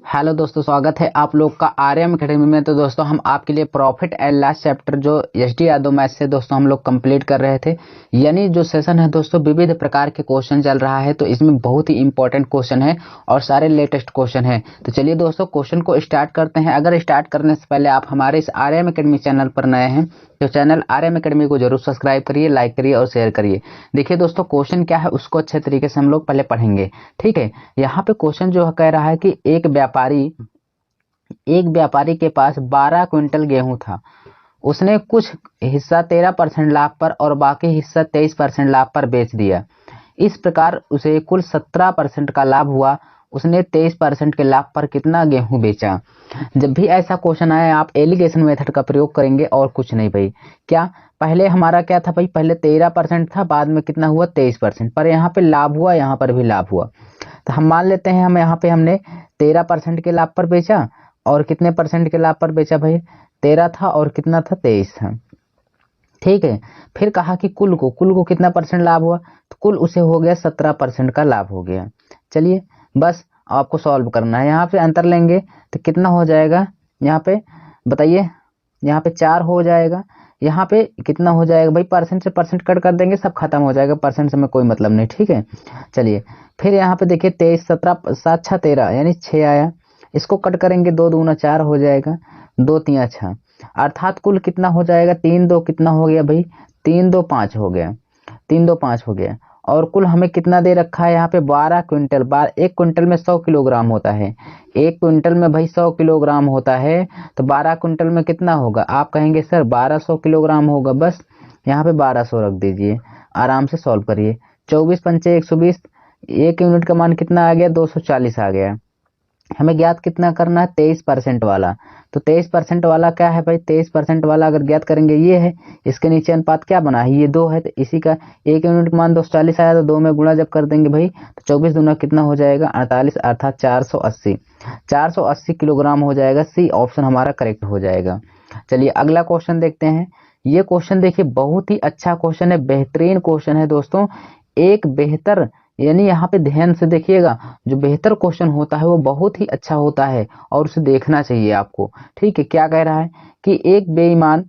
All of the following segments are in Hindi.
हेलो दोस्तों, स्वागत है आप लोग का आर्यम अकेडमी में। तो दोस्तों हम आपके लिए प्रॉफिट एंड लॉस चैप्टर जो एसडी यादव मैथ से दोस्तों हम लोग कंप्लीट कर रहे थे। यानी जो सेशन है दोस्तों विविध प्रकार के क्वेश्चन चल रहा है, तो इसमें बहुत ही इंपॉर्टेंट क्वेश्चन है और सारे लेटेस्ट क्वेश्चन है। तो चलिए दोस्तों क्वेश्चन को स्टार्ट करते हैं। अगर स्टार्ट करने से पहले आप हमारे इस आर्यम अकेडमी चैनल पर नए हैं तो चैनल आर्यम अकेडमी को जरूर सब्सक्राइब करिए, लाइक करिए और शेयर करिए। देखिए दोस्तों क्वेश्चन क्या है उसको अच्छे तरीके से हम लोग पहले पढ़ेंगे। ठीक है, यहाँ पे क्वेश्चन जो कह रहा है कि एक व्यापारी के पास 12 क्विंटल गेहूं था। उसने कुछ हिस्सा 13% लाभ पर और बाकी हिस्सा 23% लाभ पर बेच दिया। इस प्रकार उसे कुल 17% का लाभ हुआ। उसने 23% के लाभ पर कितना गेहूं बेचा? जब भी ऐसा क्वेश्चन आए आप एलिगेशन मेथड का प्रयोग करेंगे और कुछ नहीं भाई। क्या पहले हमारा क्या था भाई? पहले 13% था, बाद में कितना हुआ? 23%। पर यहाँ पे लाभ हुआ, यहाँ पर भी लाभ हुआ। तो हम मान लेते हैं हम यहाँ पे हमने 13% के लाभ पर बेचा और कितने परसेंट के लाभ पर बेचा भाई? 13 था और कितना था? 23 था। ठीक है, फिर कहा कि कुल को कितना परसेंट लाभ हुआ? तो कुल उसे हो गया 17% का लाभ हो गया। चलिए बस आपको सॉल्व करना है। यहाँ पे अंतर लेंगे तो कितना हो जाएगा? यहाँ पे बताइए, यहाँ पे 4 हो जाएगा। यहाँ पे कितना हो जाएगा भाई? परसेंट से परसेंट कट कर देंगे, सब खत्म हो जाएगा, परसेंट से में कोई मतलब नहीं। ठीक है, चलिए फिर यहाँ पे देखिए 23 17 7 6 13 यानी 6 आया। इसको कट करेंगे, 2 दूना 4 हो जाएगा, 2 3 6, अर्थात कुल कितना हो जाएगा? 3 2 कितना हो गया भाई? 3 2 5 हो गया, 3 2 5 हो गया। और कुल हमें कितना दे रखा है यहाँ पे? 12 क्विंटल। एक क्विंटल में 100 किलोग्राम होता है। एक क्विंटल में भाई 100 किलोग्राम होता है, तो 12 क्विंटल में कितना होगा? आप कहेंगे सर 1200 किलोग्राम होगा। बस यहाँ पे 1200 रख दीजिए, आराम से सॉल्व करिए। 24 पंचे 120, एक यूनिट का मान कितना आ गया? 240 आ गया। हमें ज्ञात कितना करना है? 23% वाला। तो 23% वाला क्या है भाई? 23% वाला अगर ज्ञात करेंगे ये है, इसके नीचे अनुपात क्या बना है? ये 2 है, तो इसी का एक यूनिट का मान 240 आया, तो 2 में गुणा जब कर देंगे भाई तो 24 दूना कितना हो जाएगा? 48, अर्थात 480। 480 किलोग्राम हो जाएगा। सी ऑप्शन हमारा करेक्ट हो जाएगा। चलिए अगला क्वेश्चन देखते हैं। ये क्वेश्चन देखिए बहुत ही अच्छा क्वेश्चन है, बेहतरीन क्वेश्चन है दोस्तों। एक बेहतर, यानी यहाँ पे ध्यान से देखिएगा, जो बेहतर क्वेश्चन होता है वो बहुत ही अच्छा होता है और उसे देखना चाहिए आपको। ठीक है, क्या कह रहा है कि एक बेईमान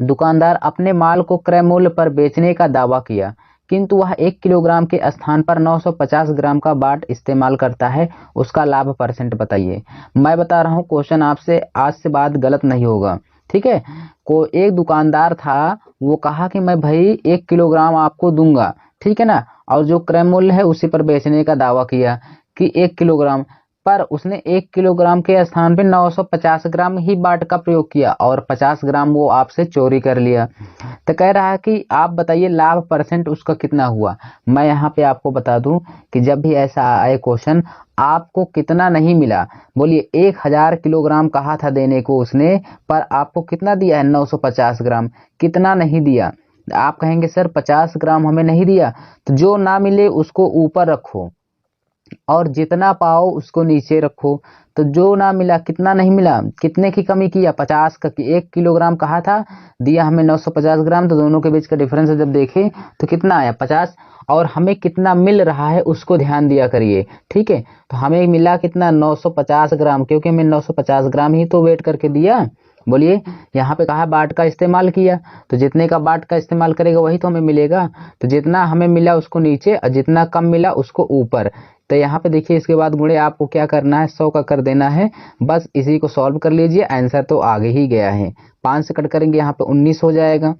दुकानदार अपने माल को क्रय मूल्य पर बेचने का दावा किया, किंतु वह 1 किलोग्राम के स्थान पर 950 ग्राम का बाट इस्तेमाल करता है। उसका लाभ परसेंट बताइए। मैं बता रहा हूँ क्वेश्चन आपसे आज से बात गलत नहीं होगा। ठीक है, को एक दुकानदार था, वो कहा कि मैं भाई 1 किलोग्राम आपको दूंगा। ठीक है ना, और जो क्रय मूल्य है उसी पर बेचने का दावा किया कि 1 किलोग्राम, पर उसने 1 किलोग्राम के स्थान पे 950 ग्राम ही बाट का प्रयोग किया और 50 ग्राम वो आपसे चोरी कर लिया। तो कह रहा है कि आप बताइए लाभ परसेंट उसका कितना हुआ। मैं यहाँ पे आपको बता दूं कि जब भी ऐसा आए क्वेश्चन, आपको कितना नहीं मिला? बोलिए 1000 किलोग्राम कहा था देने को उसने, पर आपको कितना दिया है? 950 ग्राम। कितना नहीं दिया? आप कहेंगे सर 50 ग्राम हमें नहीं दिया। तो जो ना मिले उसको ऊपर रखो और जितना पाओ उसको नीचे रखो। तो जो ना मिला, कितना नहीं मिला, कितने की कमी किया? 50 का। 1 किलोग्राम कहा था, दिया हमें 950 ग्राम, तो दोनों के बीच का डिफरेंस जब देखें तो कितना आया? 50। और हमें कितना मिल रहा है उसको ध्यान दिया करिए। ठीक है, तो हमें मिला कितना? 950 ग्राम, क्योंकि हमें 950 ग्राम ही तो वेट करके दिया। बोलिए, यहाँ पे कहा बाट का इस्तेमाल किया, तो जितने का बाट का इस्तेमाल करेगा वही तो हमें मिलेगा। तो जितना हमें मिला उसको नीचे और जितना कम मिला उसको ऊपर। तो यहाँ पे देखिए इसके बाद गुणे आपको क्या करना है? 100 का कर देना है। बस इसी को सॉल्व कर लीजिए, आंसर तो आगे ही गया है। 5 से कट करेंगे यहाँ पे 19 हो जाएगा।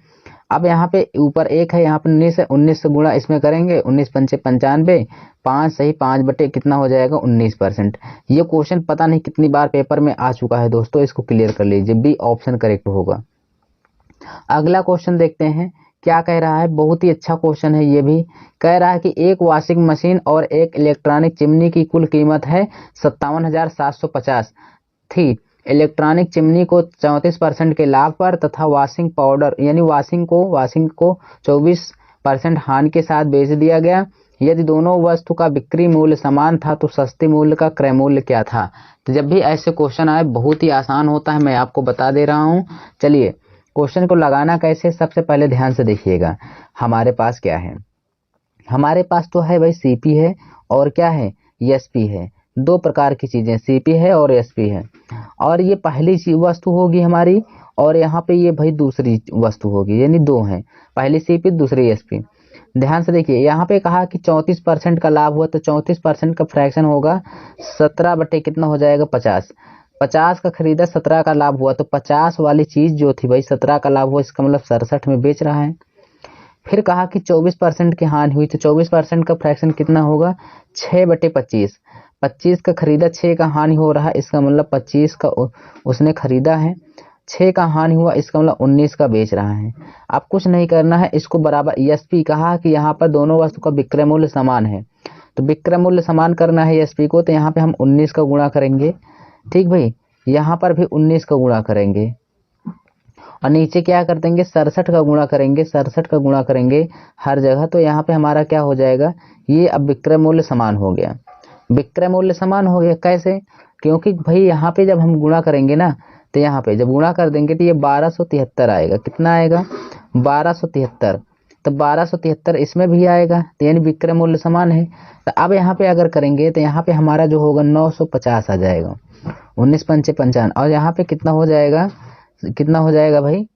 अब यहाँ पे ऊपर 1 है, यहाँ पे 19 है, 19 से गुणा इसमें करेंगे, 19 पंचे 95, 5 सही 5 बटे कितना हो जाएगा? 19%। ये क्वेश्चन पता नहीं कितनी बार पेपर में आ चुका है दोस्तों, इसको क्लियर कर लीजिए, बी ऑप्शन करेक्ट होगा। अगला क्वेश्चन देखते हैं क्या कह रहा है। बहुत ही अच्छा क्वेश्चन है ये भी। कह रहा है कि एक वॉशिंग मशीन और एक इलेक्ट्रॉनिक चिमनी की कुल कीमत है 57,750 थी। इलेक्ट्रॉनिक चिमनी को 34% के लाभ पर तथा वॉशिंग पाउडर यानी वॉशिंग को 24% हानि के साथ बेच दिया गया। यदि दोनों वस्तु का बिक्री मूल्य समान था तो सस्ते मूल्य का क्रय मूल्य क्या था? तो जब भी ऐसे क्वेश्चन आए बहुत ही आसान होता है, मैं आपको बता दे रहा हूँ। चलिए क्वेश्चन को लगाना कैसे, सबसे पहले ध्यान से देखिएगा। हमारे पास क्या है? हमारे पास तो है भाई सीपी है और क्या है? एसपी है। दो प्रकार की चीजें सीपी है और एसपी है, और ये पहली वस्तु होगी हमारी, और यहाँ पे ये भाई दूसरी वस्तु होगी, यानी दो हैं, पहली सीपी दूसरी एसपी। ध्यान से देखिए, यहाँ पे कहा कि 34% का लाभ हुआ, तो 34% का फ्रैक्शन होगा 17 बटे कितना हो जाएगा 50। 50 का खरीदा, 17 का लाभ हुआ, तो 50 वाली चीज जो थी भाई 17 का लाभ हुआ, इसका मतलब 67 में बेच रहा है। फिर कहा कि 24% की हानि हुई, तो 24% का फ्रैक्शन कितना होगा 6 बटे 25। 25 का खरीदा, 6 का हानि हो रहा है, इसका मतलब 25 का उसने खरीदा है, 6 का हानि हुआ, इसका मतलब 19 का बेच रहा है। अब कुछ नहीं करना है, इसको बराबर एसपी कहा कि यहाँ पर दोनों वस्तु का विक्रय मूल्य समान है, तो विक्रय मूल्य समान करना है एसपी को, तो यहाँ पे हम 19 का गुणा करेंगे। ठीक भाई, यहाँ पर भी 19 का गुणा करेंगे, और नीचे क्या कर देंगे 67 का गुणा करेंगे, 67 का गुणा करेंगे हर जगह, तो यहाँ पे हमारा क्या हो जाएगा, ये अब विक्रय मूल्य समान हो गया। विक्रय मूल्य समान हो गया कैसे, क्योंकि भाई यहाँ पे जब हम गुणा करेंगे ना, तो यहाँ पे जब गुणा कर देंगे तो ये 1273 आएगा। कितना आएगा 1273, तो 1273 इसमें भी आएगा, तो यानी विक्रय मूल्य समान है। तो अब यहाँ पे अगर करेंगे तो यहाँ पे हमारा जो होगा 950 आ जाएगा, 19 पंचे 55, और यहाँ पे कितना हो जाएगा, कितना हो जाएगा भाई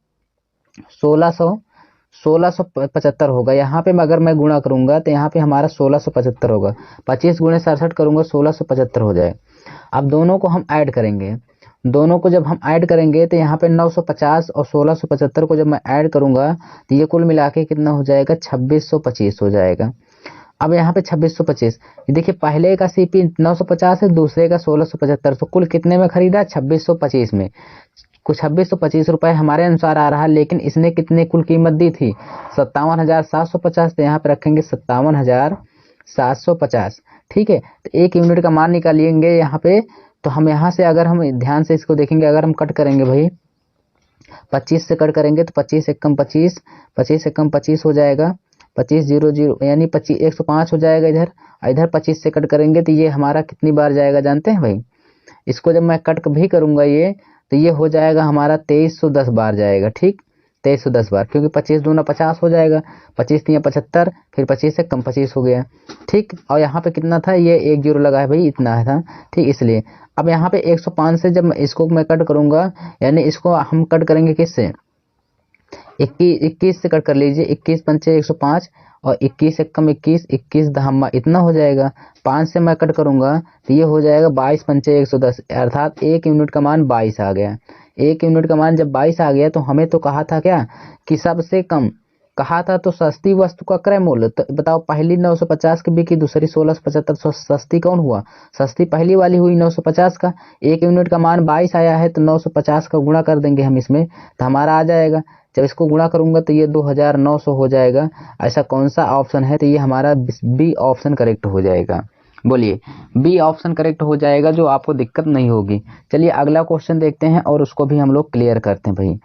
1675 होगा। यहाँ पे अगर मैं गुणा करूंगा तो यहाँ पे हमारा 1675 होगा, 25 गुणे 67 करूंगा 1675 हो जाए। अब दोनों को हम ऐड करेंगे, दोनों को जब हम ऐड करेंगे तो यहाँ पे 950 और 1675 को जब मैं ऐड करूंगा तो ये कुल मिला के कितना हो जाएगा 2625 हो जाएगा। अब यहाँ पे 2625, देखिए पहले का सीपी 950 है, दूसरे का 1675, तो कुल कितने में खरीदा 2625 में। कुछ 2625 रुपए हमारे अनुसार आ रहा है, लेकिन इसने कितने कुल कीमत दी थी 57,750, तो यहाँ पे रखेंगे 57,750। ठीक है, तो एक यूनिट का मान निकालेंगे यहाँ पे, तो हम यहाँ से अगर हम ध्यान से इसको देखेंगे, अगर हम कट करेंगे भाई 25 से कट करेंगे तो 25 एकम 25, 25 एकम 25 हो जाएगा, 25 0 0 यानी 25 105 हो जाएगा इधर, इधर 25 से कट करेंगे तो ये हमारा कितनी बार जाएगा जानते हैं भाई, इसको जब मैं कट भी करूंगा ये, तो ये हो जाएगा हमारा 2310 बार जाएगा। ठीक, 2310 बार, क्योंकि 25 दूना 50 हो जाएगा, 25 3 75, फिर 25 से कम 25 हो गया। ठीक, और यहाँ पे कितना था, ये 1 0 लगा है भाई, इतना था। ठीक, इसलिए अब यहाँ पे 105 से जब इसको मैं कट करूंगा, यानी इसको हम कट करेंगे किससे 21 से कट कर लीजिए, 21 पंचे 105, और 21 एकम 21, 21 दहम्मा इतना हो जाएगा। 5 से मैं कट करूंगा तो ये हो जाएगा 22 पंचे 110, अर्थात एक यूनिट का मान 22 आ गया। एक यूनिट का मान जब 22 आ गया, तो हमें तो कहा था क्या कि सबसे कम कहा था, तो सस्ती वस्तु का क्रय मूल्य, तो बताओ पहली 950 की बिकी, दूसरी 1675, सस्ती कौन हुआ, सस्ती पहली वाली हुई 950 का। एक यूनिट का मान 22 आया है, तो 950 का गुणा कर देंगे हम इसमें, तो हमारा आ जाएगा। जब इसको गुणा करूंगा तो ये 2900 हो जाएगा। ऐसा कौन सा ऑप्शन है, तो ये हमारा बी ऑप्शन करेक्ट हो जाएगा। बोलिए, बी ऑप्शन करेक्ट हो जाएगा, जो आपको दिक्कत नहीं होगी। चलिए अगला क्वेश्चन देखते हैं और उसको भी हम लोग क्लियर करते हैं भाई।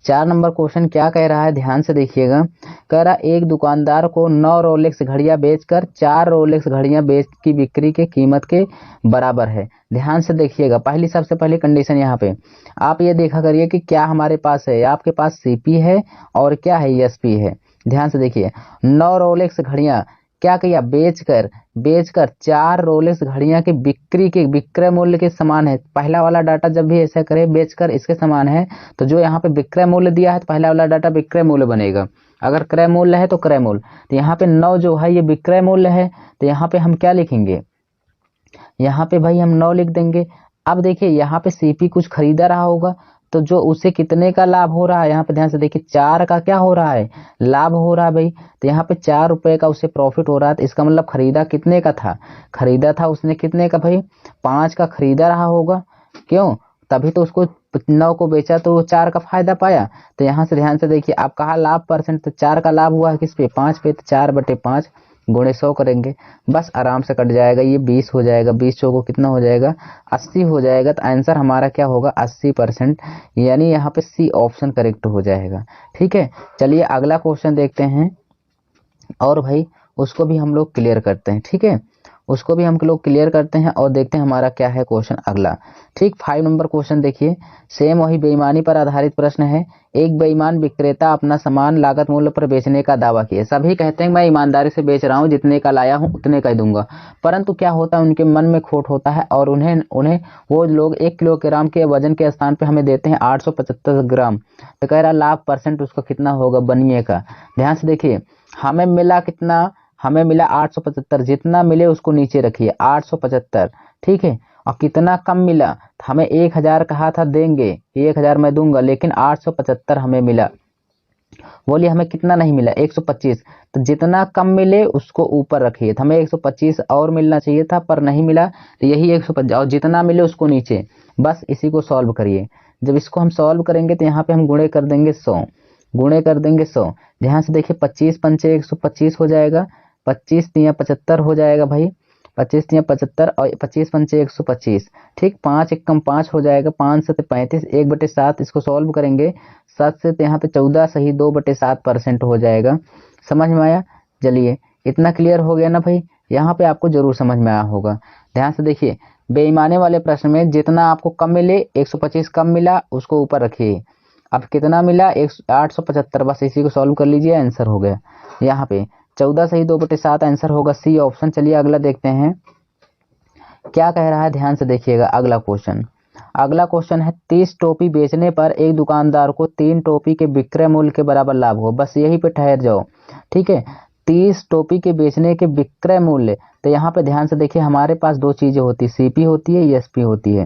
4 नंबर क्वेश्चन क्या कह रहा है, ध्यान से देखिएगा। कह रहा एक दुकानदार को 9 रोलेक्स घड़ियां बेचकर 4 रोलेक्स घड़ियां बेच की बिक्री के कीमत के बराबर है। ध्यान से देखिएगा, पहली सबसे पहली कंडीशन यहाँ पे आप ये देखा करिए कि क्या हमारे पास है, आपके पास सीपी है और क्या है एसपी है। ध्यान से देखिए, 9 रोलेक्स घड़ियां क्या किया, बेचकर 4 रोलेक्स घड़ियां की बिक्री के विक्रय मूल्य के समान है। पहला वाला डाटा जब भी ऐसा करे बेचकर इसके समान है, तो जो यहाँ पे विक्रय मूल्य दिया है तो पहला वाला डाटा विक्रय मूल्य बनेगा, अगर क्रय मूल्य है तो क्रय मूल्य। तो यहाँ पे 9 जो है ये विक्रय मूल्य है, तो यहाँ पे हम क्या लिखेंगे, यहाँ पे भाई हम 9 लिख देंगे। अब देखिए यहाँ पे सीपी कुछ खरीदा रहा होगा, तो जो उसे कितने का लाभ हो रहा है, यहाँ पे ध्यान से देखिए 4 का क्या हो रहा है, लाभ हो रहा है भाई। तो यहाँ पे 4 रुपए का उसे प्रॉफिट हो रहा है, तो इसका मतलब खरीदा कितने का था, खरीदा था उसने कितने का भाई 5 का खरीदा रहा होगा, क्यों, तभी तो उसको 9 को बेचा तो वो 4 का फायदा पाया। तो यहाँ से ध्यान से देखिए, आप कहा लाभ परसेंट, तो 4 का लाभ हुआ है किस पे 5 पे, तो 4 बटे 5 गुणे 100 करेंगे, बस आराम से कट जाएगा, ये 20 हो जाएगा, 20 को कितना हो जाएगा 80 हो जाएगा। तो आंसर हमारा क्या होगा 80%, यानी यहाँ पे सी ऑप्शन करेक्ट हो जाएगा। ठीक है, चलिए अगला क्वेश्चन देखते हैं और भाई उसको भी हम लोग क्लियर करते हैं। ठीक है, उसको भी हम लोग क्लियर करते हैं और देखते हैं हमारा क्या है क्वेश्चन अगला। ठीक, 5 नंबर क्वेश्चन देखिए, सेम वही बेईमानी पर आधारित प्रश्न है। एक बेईमान विक्रेता अपना सामान लागत मूल्य पर बेचने का दावा किया। सभी कहते हैं मैं ईमानदारी से बेच रहा हूँ, जितने का लाया हूँ उतने का ही दूंगा, परंतु क्या होता है उनके मन में खोट होता है और उन्हें वो लोग 1 किलोग्राम के वजन के स्थान पे हमें देते हैं 875 ग्राम। तो कह रहा लाभ परसेंट उसका कितना होगा बनिए का। ध्यान से देखिए, हमें मिला कितना, हमें मिला 875, जितना मिले उसको नीचे रखिए 875, ठीक है। और कितना कम मिला, हमें 1000 कहा था देंगे, 1000 मैं दूंगा, लेकिन 875 हमें मिला। बोलिए हमें कितना नहीं मिला, 125। तो जितना कम मिले उसको ऊपर रखिए, तो हमें 125 और मिलना चाहिए था पर नहीं मिला, तो यही 150, और जितना मिले उसको नीचे। बस इसी को सॉल्व करिए। जब इसको हम सॉल्व करेंगे तो यहाँ पे हम गुणे कर देंगे 100, गुणे कर देंगे 100। ध्यान से देखिए, 25 पंचे 125 हो जाएगा, 25 तिया 75 हो जाएगा भाई, 25 तिया 75 और 25 पंचे 125। ठीक, 5 एकम 5 हो जाएगा, 5 से 35, 1/7। इसको सॉल्व करेंगे 7 से, तो यहाँ पे 14 सही 2/7% हो जाएगा। समझ में आया? चलिए इतना क्लियर हो गया ना भाई, यहाँ पे आपको जरूर समझ में आया होगा। ध्यान से देखिए, बेईमानी वाले प्रश्न में जितना आपको कम मिले, 125 कम मिला उसको ऊपर रखिए। अब कितना मिला, 875, बस इसी को सॉल्व कर लीजिए, आंसर हो गया। यहाँ पे 14 सही 2/7 आंसर होगा सी ऑप्शन। चलिए अगला देखते हैं क्या कह रहा है, ध्यान से देखिएगा अगला क्वेश्चन। अगला क्वेश्चन है 30 टोपी बेचने पर एक दुकानदार को 3 टोपी के विक्रय मूल्य के बराबर लाभ हो। बस यही पे ठहर जाओ, ठीक है। 30 टोपी के बेचने के विक्रय मूल्य, तो यहाँ पे ध्यान से देखिए हमारे पास दो चीजें होती है, सीपी होती है, एसपी होती है,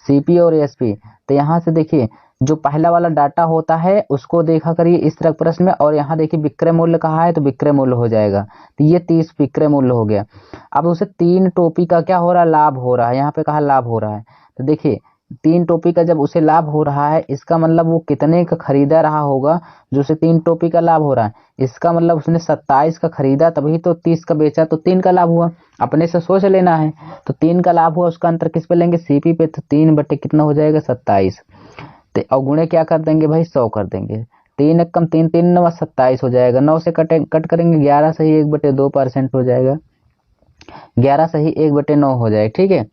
सीपी और एसपी। तो यहाँ से देखिए जो पहला वाला डाटा होता है उसको देखा करिए इस तरह प्रश्न में, और यहाँ देखिए विक्रय मूल्य कहा है तो विक्रय मूल्य हो जाएगा, तो ये 30 विक्रय मूल्य हो गया। अब उसे 3 टोपी का क्या हो रहा है, लाभ हो रहा है, यहाँ पे कहा लाभ हो रहा है। तो देखिए 3 टोपी का जब उसे लाभ हो रहा है, इसका मतलब वो कितने का खरीदा रहा होगा जो उसे 3 टोपी का लाभ हो रहा है। इसका मतलब उसने 27 का खरीदा, तभी तो 30 का बेचा, तो 3 का लाभ हुआ। अपने से सोच लेना है, तो 3 का लाभ हुआ, उसका अंतर किस पे लेंगे, सीपी पे। तो 3 बटे कितना हो जाएगा, 27। और गुणे क्या कर देंगे भाई, 100 कर देंगे। 3 एकम 3, 3 9 27 हो जाएगा। 9 से कट करेंगे, 11 सही 1/2% हो जाएगा, 11 सही 1/9 हो जाएगा, ठीक है।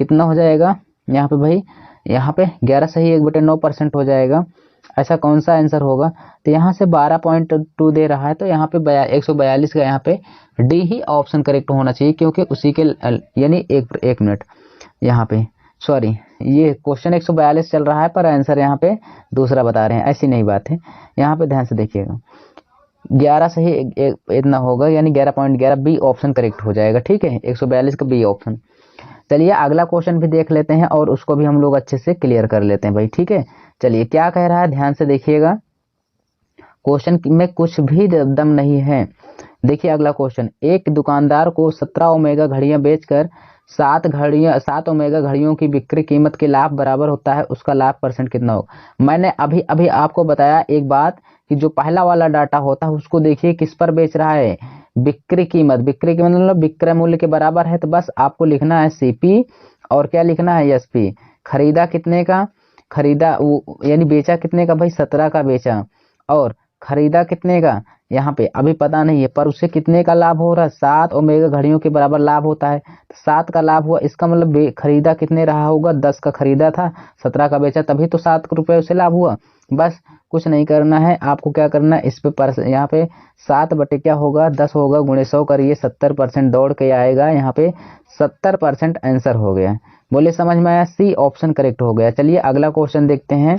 कितना हो जाएगा यहाँ पे भाई, यहाँ पे 11 सही 1/9% हो जाएगा। ऐसा कौन सा आंसर होगा, तो यहाँ से 12.2 दे रहा है, तो यहाँ पे 142 का यहाँ पे डी ही ऑप्शन करेक्ट होना चाहिए, क्योंकि उसी के यानी एक मिनट, यहाँ पे सॉरी, ये क्वेश्चन 142 चल रहा है पर आंसर यहाँ पे दूसरा बता रहे हैं, ऐसी नहीं बात है। यहाँ पे ध्यान से देखिएगा, 11 सही इतना होगा, यानी 11.11 बी ऑप्शन करेक्ट हो जाएगा, ठीक है। 142 का बी ऑप्शन। चलिए अगला क्वेश्चन भी देख लेते हैं और उसको भी हम लोग अच्छे से क्लियर कर लेते हैं भाई, ठीक है। चलिए क्या कह रहा है, ध्यान से देखिएगा, क्वेश्चन में कुछ भी दम नहीं है। देखिए अगला क्वेश्चन, एक दुकानदार को 17 ओमेगा घड़ियां बेचकर 7 ओमेगा घड़ियों की बिक्री कीमत के लाभ बराबर होता है, उसका लाभ परसेंट कितना होगा। मैंने अभी अभी आपको बताया एक बात कि जो पहला वाला डाटा होता है उसको देखिए किस पर बेच रहा है, बिक्री कीमत, बिक्री कीमत मतलब विक्रय मूल्य के बराबर है, तो बस आपको लिखना है सीपी और क्या लिखना है, एसपी। खरीदा कितने का, खरीदा यानी बेचा कितने का भाई, 17 का बेचा, और खरीदा कितने का, यहाँ पे अभी पता नहीं है, पर उससे कितने का लाभ हो रहा है, 7 ओमेगा घड़ियों के बराबर लाभ होता है, 7 का लाभ हुआ। इसका मतलब खरीदा कितने रहा होगा, 10 का खरीदा था, 17 का बेचा, तभी तो 7 रुपए उसे लाभ हुआ। बस कुछ नहीं करना है आपको, क्या करना है इस पे यहाँ पे 7 बटे क्या होगा, 10 होगा, गुणे 100 करिए, 70% दौड़ के आएगा, यहाँ पे 70% आंसर हो गया। बोले समझ में आया, सी ऑप्शन करेक्ट हो गया। चलिए अगला क्वेश्चन देखते हैं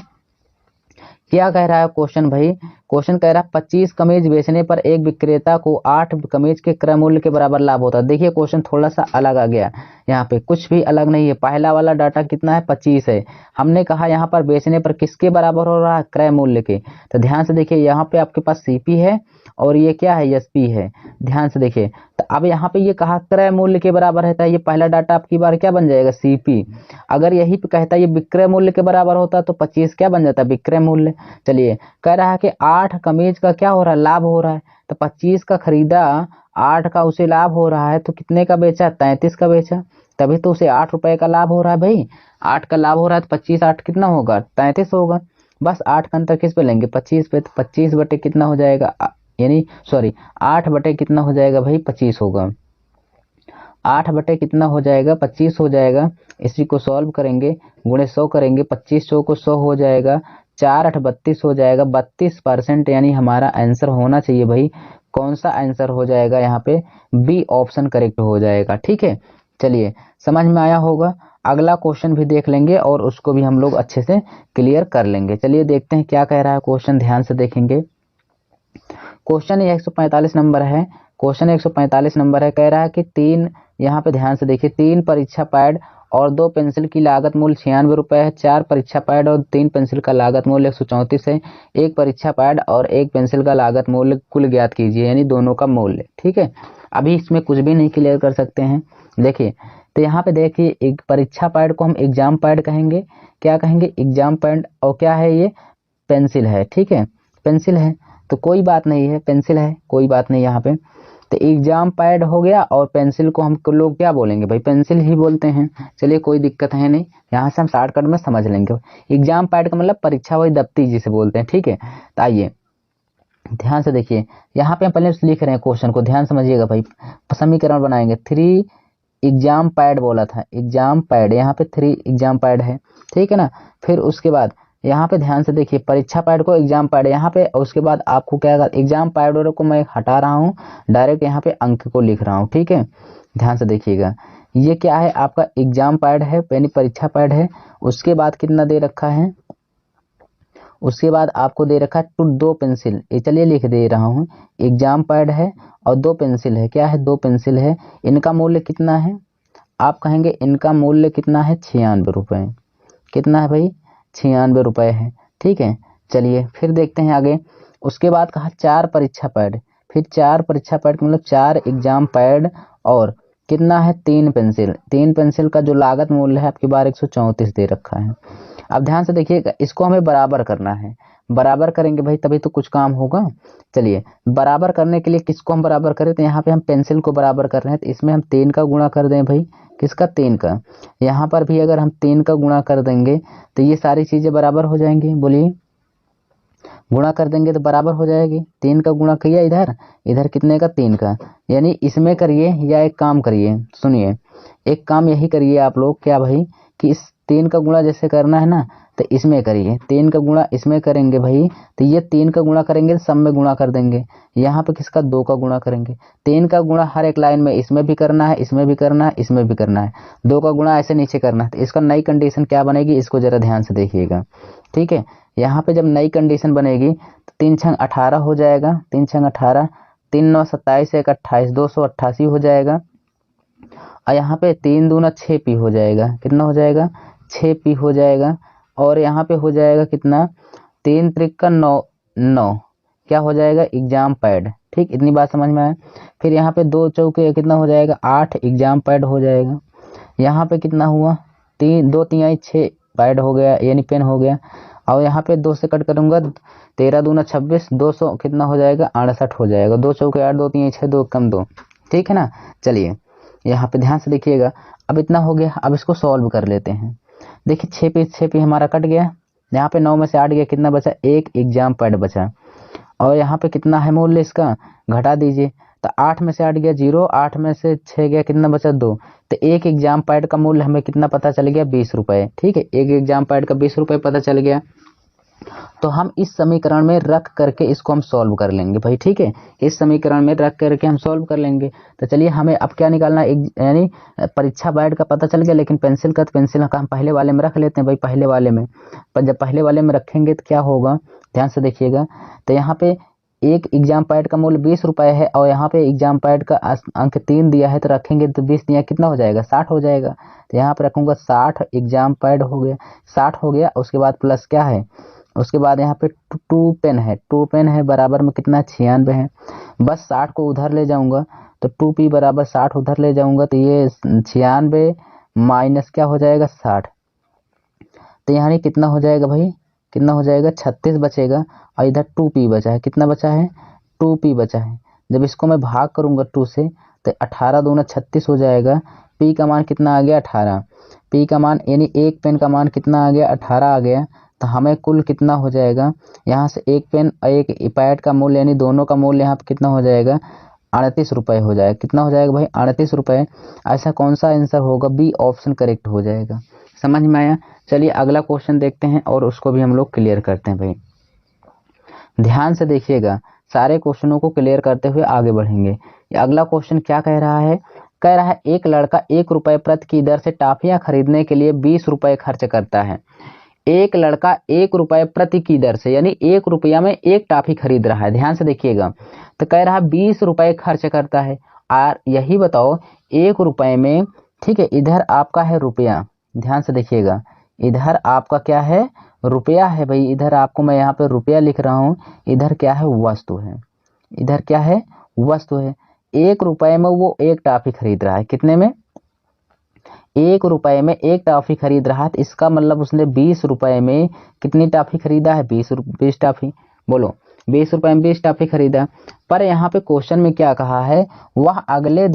क्या कह रहा है क्वेश्चन भाई। क्वेश्चन कह रहा है 25 कमीज बेचने पर एक विक्रेता को 8 कमीज के क्रय मूल्य के बराबर लाभ होता है। देखिए क्वेश्चन थोड़ा सा अलग आ गया, यहाँ पे कुछ भी अलग नहीं है। पहला वाला डाटा कितना है, 25 है। हमने कहा यहाँ पर बेचने पर किसके बराबर हो रहा है, क्रय मूल्य के। तो ध्यान से देखिए यहाँ पे आपके पास सीपी है और ये क्या है, एसपी है। ध्यान से देखिए, तो अब यहाँ पे ये कहा क्रय मूल्य के बराबर रहता है, ये पहला डाटा आपकी बार क्या बन जाएगा, सीपी। अगर यही पे कहता है ये विक्रय मूल्य के बराबर होता तो 25 क्या बन जाता, विक्रय मूल्य। चलिए कह रहा है कि 8 कमीज का क्या हो रहा है, लाभ हो रहा है, तो 25 का खरीदा, 8 का उसे लाभ हो रहा है, तो कितने का बेचा, 33 का बेचा, तभी तो उसे 8 रुपए का लाभ हो रहा है भाई। 8 का लाभ हो रहा है तो 25 8 कितना होगा, 33 होगा। बस 8 का अंतर किस पे लेंगे, 25 पे, तो 25 बटे कितना हो जाएगा, यानी सॉरी 8 बटे कितना हो जाएगा भाई, 25 होगा। 8 बटे कितना हो जाएगा 25 हो जाएगा। इसी को सॉल्व करेंगे, गुणे 100 करेंगे, 25 100 को 100 हो जाएगा, 4 8 32 हो जाएगा, 32%। यानी हमारा आंसर होना चाहिए भाई, कौन सा आंसर हो जाएगा यहाँ पे, बी ऑप्शन करेक्ट हो जाएगा। ठीक है, चलिए समझ में आया होगा। अगला क्वेश्चन भी देख लेंगे और उसको भी हम लोग अच्छे से क्लियर कर लेंगे। चलिए देखते हैं क्या कह रहा है क्वेश्चन, ध्यान से देखेंगे। क्वेश्चन 145 नंबर है। क्वेश्चन 145 नंबर है, कह रहा है कि 3, यहाँ पे ध्यान से देखिए, 3 परीक्षा पैड और 2 पेंसिल की लागत मूल्य 96 रुपये है। 4 परीक्षा पैड और 3 पेंसिल का लागत मूल्य 134 है। 1 परीक्षा पैड और 1 पेंसिल का लागत मूल्य कुल ज्ञात कीजिए, यानी दोनों का मूल्य। ठीक है, अभी इसमें कुछ भी नहीं क्लियर कर सकते हैं। देखिए तो यहाँ पे देखिए, एक परीक्षा पैड को हम एग्जाम पैड कहेंगे। क्या कहेंगे, एग्जाम पैड। और क्या है ये, पेंसिल है। ठीक है, पेंसिल है तो कोई बात नहीं है, पेंसिल है कोई बात नहीं यहाँ पे। तो एग्जाम पैड हो गया और पेंसिल को हम लोग क्या बोलेंगे भाई, पेंसिल ही बोलते हैं। चलिए कोई दिक्कत है नहीं, यहाँ से हम शॉर्टकट में समझ लेंगे। एग्जाम पैड का मतलब परीक्षा वही दफ्ती जिसे बोलते हैं। ठीक है, तो आइए ध्यान से देखिए, यहाँ पे हम पहले लिख रहे हैं क्वेश्चन को, ध्यान समझिएगा भाई। समीकरण बनाएंगे, 3 एग्जाम पैड बोला था, एग्जाम पैड, यहाँ पे 3 एग्जाम पैड है। ठीक है ना, फिर उसके बाद यहाँ पे ध्यान से देखिए, परीक्षा पैड को एग्जाम पैड यहाँ पे, और उसके बाद आपको क्या, एग्जाम पैड को मैं हटा रहा हूँ, डायरेक्ट यहाँ पे अंक को लिख रहा हूँ। ठीक है, ध्यान से देखिएगा, ये क्या है आपका एग्जाम पैड है, यानी परीक्षा पैड है। उसके बाद कितना दे रखा है, उसके बाद आपको दे रखा है 2 पेंसिल, ये चलिए लिख दे रहा हूँ, एग्जाम पैड है और 2 पेंसिल है। क्या है, 2 पेंसिल है। इनका मूल्य कितना है, आप कहेंगे इनका मूल्य कितना है, 96 रुपये। कितना है भाई, 96 रुपये है। ठीक है, चलिए फिर देखते हैं आगे। उसके बाद कहा 4 परीक्षा पैड, फिर 4 परीक्षा पैड मतलब 4 एग्जाम पैड और कितना है, 3 पेंसिल। 3 पेंसिल का जो लागत मूल्य है आपकी बार 134 दे रखा है। अब ध्यान से देखिएगा, इसको हमें बराबर करना है, बराबर करेंगे भाई तभी तो कुछ काम होगा। चलिए बराबर करने के लिए किसको हम बराबर करें, तो यहाँ पे हम पेंसिल को बराबर कर रहे हैं, तो इसमें हम 3 का गुणा कर दें भाई, किसका, 3 का। यहाँ पर भी अगर हम 3 का गुणा कर देंगे तो ये सारी चीजें बराबर हो जाएंगी। बोलिए, गुणा कर देंगे तो बराबर हो जाएगी। 3 का गुणा किया इधर, इधर कितने का, 3 का। यानी इसमें करिए या एक काम करिए, सुनिए, एक काम यही करिए आप लोग, क्या भाई, कि इस 3 का गुणा जैसे करना है ना, तो इसमें करिए, 3 का गुणा इसमें करेंगे भाई, तो ये 3 का गुणा करेंगे सब में गुणा कर देंगे। यहाँ पे किसका, 2 का गुणा करेंगे। 3 का गुणा हर एक लाइन में, इसमें भी करना है, इसमें भी करना है, इसमें भी करना है। 2 का गुणा ऐसे नीचे करना है। तो इसका नई कंडीशन क्या बनेगी, इसको जरा ध्यान से देखिएगा। ठीक है, यहाँ पे जब नई कंडीशन बनेगी तो 3 छंग 18 हो जाएगा, 3 छंग 18, 3 9 27, 1 28, 288 हो जाएगा। और यहाँ पे 3 दूना 6 पी हो जाएगा, कितना हो जाएगा, 6 पी हो जाएगा। और यहाँ पे हो जाएगा कितना, 3 त्रिक 9 9, क्या हो जाएगा, एग्जाम पैड। ठीक, इतनी बात समझ में आया। फिर यहाँ पे 2 चौके कितना हो जाएगा, 8 एग्जाम पैड हो जाएगा। यहाँ पे कितना हुआ, 2 3 6 पैड हो गया, यानी पेन हो गया। और यहाँ पे 2 से कट करूंगा, 13 दूना 26, 200 कितना हो जाएगा, 68 हो जाएगा। 2 चौके 8, 2 3 6, 2 कम 2। ठीक है ना, चलिए यहाँ पे ध्यान से देखिएगा। अब इतना हो गया, अब इसको सॉल्व कर लेते हैं। देखिए 6 पे हमारा कट गया, यहाँ पे 9 में से 8 गया, कितना बचा, 1 एग्जाम पैड बचा। और यहाँ पे कितना है मूल्य इसका, घटा दीजिए, तो 8 में से 8 गया 0, 8 में से 6 गया, कितना बचा, 2। तो 1 एग्जाम पैड का मूल्य हमें कितना पता चल गया, 20 रुपये। ठीक है, 1 एग्जाम पैड का 20 रुपये पता चल गया। तो हम इस समीकरण में रख करके इसको हम सॉल्व कर लेंगे भाई। ठीक है, इस समीकरण में रख करके हम सॉल्व कर लेंगे। तो चलिए हमें अब क्या निकालना है, यानी परीक्षा पैड का पता चल गया, लेकिन पेंसिल का, तो पेंसिल का हम पहले वाले में रख लेते हैं भाई, पहले वाले में। पर जब पहले वाले में रखेंगे तो क्या होगा, ध्यान से देखिएगा। तो यहाँ पे 1 एग्जाम पैड का मूल्य 20 रुपये है, और यहाँ पे एग्जाम पैड का अंक 3 दिया है, तो रखेंगे तो 20 दिया कितना हो जाएगा, 60 हो जाएगा। तो यहाँ पे रखूंगा 60 एग्जाम पैड हो गया, 60 हो गया। उसके बाद प्लस क्या है, उसके बाद यहाँ पे 2 पेन है, 2 पेन है, बराबर में कितना, 96 है। बस 60 को उधर ले जाऊंगा, तो 2p बराबर 60 उधर ले जाऊंगा, तो ये 96 माइनस क्या हो जाएगा, 60। तो यहाँ कितना हो जाएगा भाई, कितना हो जाएगा, 36 बचेगा। और इधर 2p बचा है, कितना बचा है, 2p बचा है। जब इसको मैं भाग करूंगा 2 से, तो 18 दूना 36 हो जाएगा। p का मान कितना आ गया, 18। p का मान यानी एक पेन का मान कितना आ गया, 18 आ गया। तो हमें कुल कितना हो जाएगा, यहाँ से एक पेन और एक पैड का मूल्य, यानी दोनों का मूल्य यहाँ पे कितना हो जाएगा, 38 रुपये हो जाएगा। कितना हो जाएगा भाई? 38 रुपये। ऐसा कौन सा आंसर होगा? बी ऑप्शन करेक्ट हो जाएगा। समझ में आया? चलिए अगला क्वेश्चन देखते हैं और उसको भी हम लोग क्लियर करते हैं भाई। ध्यान से देखिएगा, सारे क्वेश्चनों को क्लियर करते हुए आगे बढ़ेंगे। अगला क्वेश्चन क्या कह रहा है? कह रहा है एक लड़का 1 रुपये प्रति की दर से टॉफियां खरीदने के लिए 20 रुपये खर्च करता है। एक लड़का 1 रुपये प्रति की दर से, यानी 1 रुपया में एक टॉफी खरीद रहा है। ध्यान से देखिएगा, तो कह रहा है 20 रुपये खर्च करता है। और यही बताओ 1 रुपये में, ठीक है, इधर आपका है रुपया, ध्यान से देखिएगा, इधर आपका क्या है? रुपया है भाई। इधर आपको मैं यहाँ पे रुपया लिख रहा हूँ, इधर क्या है? वस्तु है। इधर क्या है? वस्तु है। 1 रुपये में वो एक टॉफी खरीद रहा है। कितने में? 1 रुपये में एक टॉफी खरीद रहा है। तो इसका मतलब उसने 20 रुपये में कितनी टॉफी खरीदा है? 20 टॉफी। बोलो, 20 रुपये में 20 टॉफी खरीदा। पर यहाँ पे क्वेश्चन में क्या कहा है? वह अगले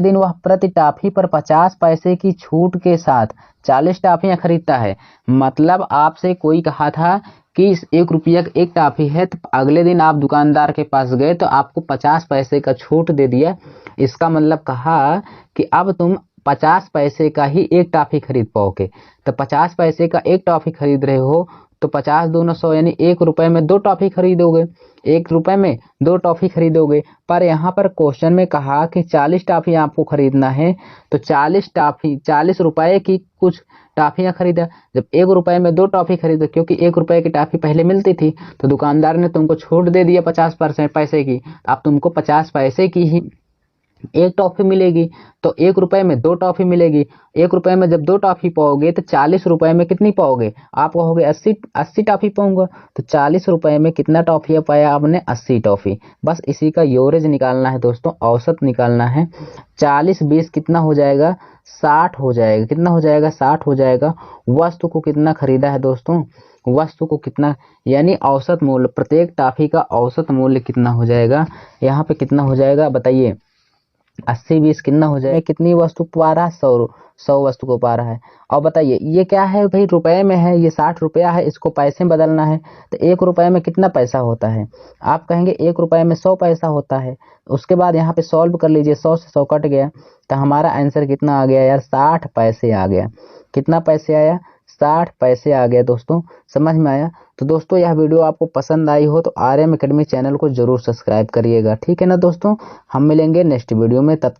दिन वह प्रति टॉफी पर 50 पैसे की छूट के साथ 40 टॉफियां खरीदता है। मतलब आपसे कोई कहा था कि 1 रुपया का एक टॉफी है, तो अगले दिन आप दुकानदार के पास गए तो आपको 50 पैसे का छूट दे दिया। इसका मतलब कहा कि अब तुम 50 पैसे का ही एक टॉफी खरीद पाओगे। तो 50 पैसे का एक टॉफी खरीद रहे हो तो 50 दूना 100, यानी 1 रुपये में 2 टॉफी खरीदोगे। 1 रुपये में 2 टॉफी खरीदोगे। पर यहाँ पर क्वेश्चन में कहा कि 40 टॉफी आपको खरीदना है, तो 40 रुपये की कुछ टॉफियाँ खरीदा। जब 1 रुपये में 2 टॉफी खरीदो, क्योंकि 1 रुपये की टॉफी पहले मिलती थी, तो दुकानदार ने तुमको छूट दे दिया 50% पैसे की। अब तुमको 50 पैसे की ही एक टॉफी मिलेगी। तो 1 रुपये में 2 टॉफी मिलेगी। 1 रुपये में जब 2 टॉफी पाओगे तो 40 रुपये में कितनी पाओगे? आप कहोगे 80 टॉफी पाऊंगा। तो 40 रुपये में कितना टॉफी पाया आपने? 80 टॉफी। बस इसी का एवरेज निकालना है दोस्तों, औसत निकालना है। 40 20 कितना हो जाएगा? 60 हो जाएगा। कितना हो जाएगा? 60 हो जाएगा। वस्तु को कितना खरीदा है दोस्तों? वस्तु को कितना, यानी औसत मूल्य, प्रत्येक टॉफी का औसत मूल्य कितना हो जाएगा? यहाँ पे कितना हो जाएगा बताइए? 80 20 कितना हो जाए? कितनी वस्तु पा रहा है? 100 वस्तु को पा रहा है। और बताइए ये क्या है भाई? रुपए में है, ये 60 रुपया है, इसको पैसे में बदलना है। तो 1 रुपये में कितना पैसा होता है? आप कहेंगे 1 रुपये में 100 पैसा होता है। उसके बाद यहाँ पे सॉल्व कर लीजिए, 100 से 100 कट गया, तो हमारा आंसर कितना आ गया यार? 60 पैसे आ गया। कितना पैसे आया? 60 पैसे आ गया दोस्तों। समझ में आया? तो दोस्तों यह वीडियो आपको पसंद आई हो तो RM एकेडमी चैनल को जरूर सब्सक्राइब करिएगा। ठीक है ना दोस्तों? हम मिलेंगे नेक्स्ट वीडियो में, तब